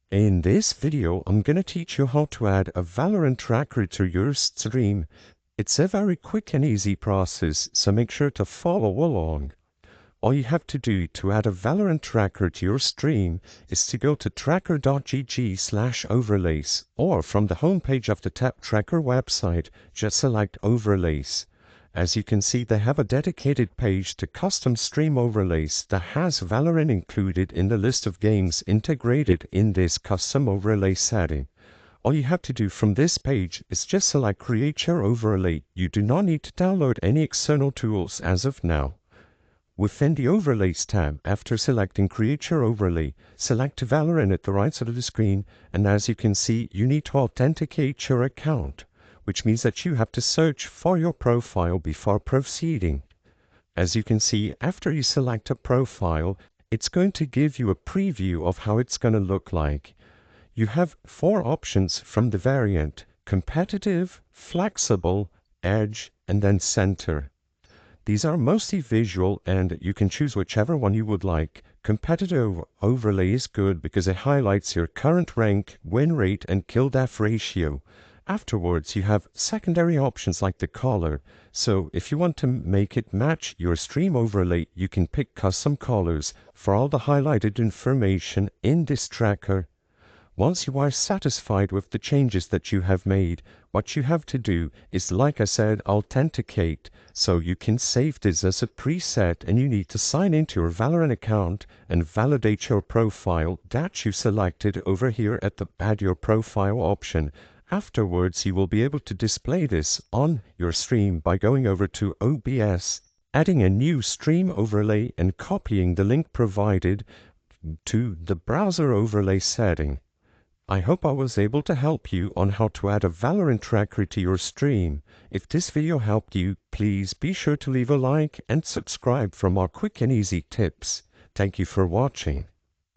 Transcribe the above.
In this video, I'm going to teach you how to add a Valorant tracker to your stream. It's a very quick and easy process, so make sure to follow along. All you have to do to add a Valorant tracker to your stream is to go to tracker.gg/overlays, or from the homepage of the Tap Tracker website, just select Overlays. As you can see, they have a dedicated page to custom stream overlays that has Valorant included in the list of games integrated in this custom overlay setting. All you have to do from this page is just select Create Your Overlay. You do not need to download any external tools as of now. Within the Overlays tab, after selecting Create Your Overlay, select Valorant at the right side of the screen, and as you can see, you need to authenticate your account, which means that you have to search for your profile before proceeding. As you can see, after you select a profile, it's going to give you a preview of how it's going to look like. You have 4 options from the variant: competitive, flexible, edge, and then center. These are mostly visual, and you can choose whichever one you would like. Competitive overlay is good because it highlights your current rank, win rate, and kill death ratio. Afterwards, you have secondary options like the color. So if you want to make it match your stream overlay, you can pick custom colors for all the highlighted information in this tracker. Once you are satisfied with the changes that you have made, what you have to do is, like I said, authenticate. So you can save this as a preset, and you need to sign into your Valorant account and validate your profile that you selected over here at the Add Your Profile option. Afterwards, you will be able to display this on your stream by going over to OBS, adding a new stream overlay, and copying the link provided to the browser overlay setting. I hope I was able to help you on how to add a Valorant tracker to your stream. If this video helped you, please be sure to leave a like and subscribe for more quick and easy tips. Thank you for watching.